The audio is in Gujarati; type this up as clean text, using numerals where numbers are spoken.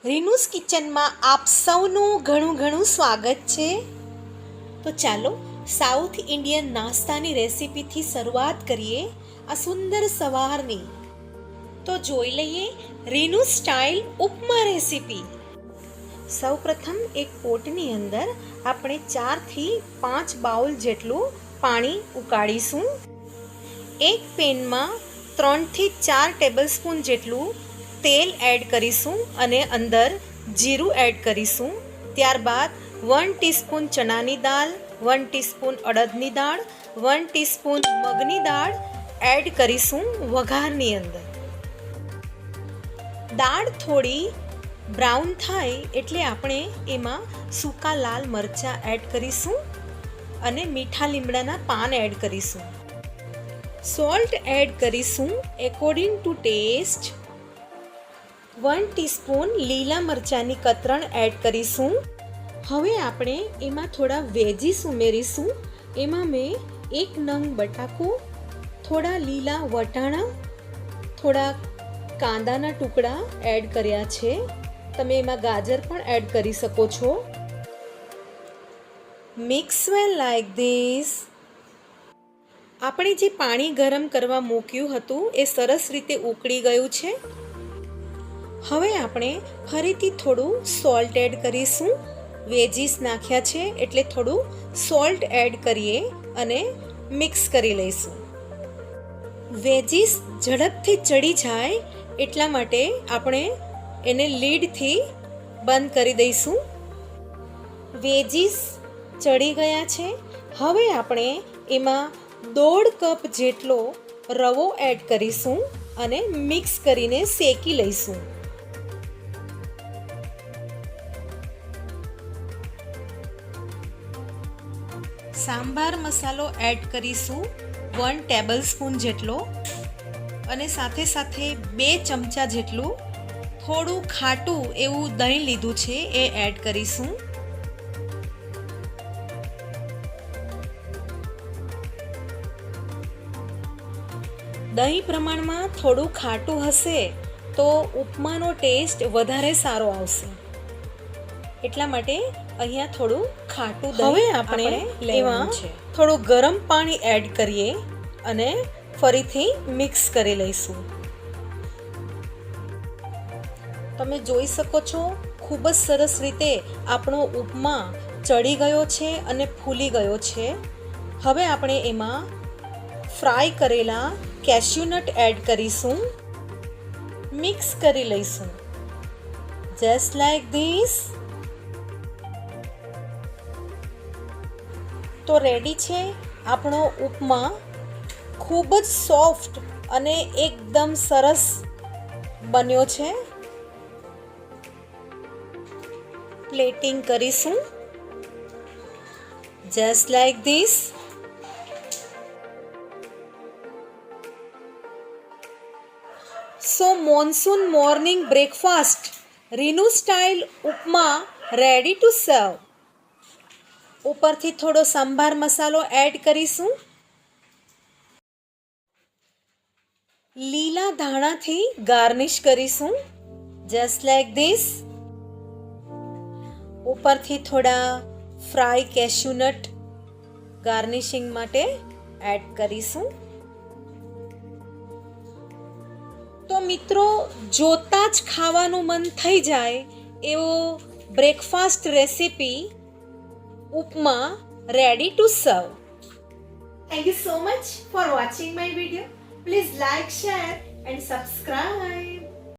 રીનુસ કિચનમાં આપ સૌનું ઘણું સ્વાગત છે. તો ચાલો સાઉથ ઇન્ડિયન નાસ્તાની રેસીપીથી શરૂઆત કરીએ આ સુંદર સવારની. તો જોઈ લઈએ રીનુસ સ્ટાઇલ ઉપમા રેસીપી. સૌપ્રથમ એક પોટની અંદર આપણે 4 થી 5 બાઉલ જેટલું પાણી ઉકાળીશું. એક પેનમાં 3 થી 4 ટેબલસ્પૂન જેટલું તેલ એડ કરીશું અને અંદર જીરું એડ કરીશું. ત્યારબાદ 1 ટીસ્પૂન ચણાની દાળ, 1 ટીસ્પૂન અડદની દાળ, 1 ટીસ્પૂન મગની દાળ એડ કરીશું વઘારની અંદર. દાળ થોડી બ્રાઉન થાય એટલે આપણે એમાં સૂકા લાલ મરચાં એડ કરીશું અને મીઠા લીમડાના પાન એડ કરીશું. સોલ્ટ એડ કરીશું એકોર્ડિંગ ટુ ટેસ્ટ. 1 ટીસ્પૂન લીલા મરચાંની કતરણ એડ કરીશું. હવે આપણે એમાં થોડા વેજીસ ઉમેરીશું. એમાં મેં 1 નંગ બટાકું, થોડા લીલા વટાણા, થોડા કાંદાના ટુકડા એડ કર્યા છે. તમે એમાં ગાજર પણ એડ કરી શકો છો. Mix well like this. આપણે જે પાણી ગરમ કરવા મૂક્યું હતું એ સરસ રીતે ઉકળી ગયું છે. હવે આપણે ફરીથી થોડું સોલ્ટ એડ કરીશું. વેજીસ નાખ્યા છે એટલે થોડું સોલ્ટ એડ કરીએ અને મિક્સ કરી લઈશું. વેજીસ ઝડપથી ચડી જાય એટલા માટે આપણે એને લીડથી બંધ કરી દઈશું. વેજીસ ચડી ગયા છે. હવે આપણે એમાં 1.5 કપ જેટલો રવો એડ કરીશું અને મિક્સ કરીને શેકી લઈશું. સાંભાર મસાલો એડ કરીશું 1 ટેબલસ્પૂન જેટલો અને સાથે 2 ચમચા જેટલું થોડું ખાટું એવું દહીં લીધું છે એ એડ કરીશું. દહીં પ્રમાણમાં થોડું ખાટું હશે તો ઉપમાનો ટેસ્ટ વધારે સારો આવશે. એટલા માટે અહીંયા થોડું ખાટું દહીં હવે આપણે એમાં થોડું ગરમ પાણી એડ કરીએ અને ફરીથી મિક્સ કરી લઈશું. તમે જોઈ શકો છો ખૂબ જ સરસ રીતે આપણો ઉપમા ચડી ગયો છે અને ફૂલી ગયો છે. હવે આપણે એમાં ફ્રાય કરેલા કેશ્યુનટ એડ કરીશું. મિક્સ કરી લઈશું જસ્ટ લાઈક ધીસ. તો રેડી છે આપણો ઉપમા. ખૂબ જ સોફ્ટ અને એકદમ સરસ બન્યો છે. પ્લેટિંગ કરીશું just like this. So monsoon morning breakfast Rinu style upma ready to serve. ઉપરથી થોડો સંભાર મસાલો એડ કરીશું. લીલા ધાણાથી ગાર્નિશ કરીશું જસ્ટ લાઈક ધીસ. ઉપરથી થોડા ફ્રાય કેશ્યુનટ ગાર્નિશિંગ માટે એડ કરીશું. તો મિત્રો, જોતાં જ ખાવાનું મન થઈ જાય એવો breakfast recipe upma ready to serve. Thank you so much for watching my video. Please like, share and subscribe.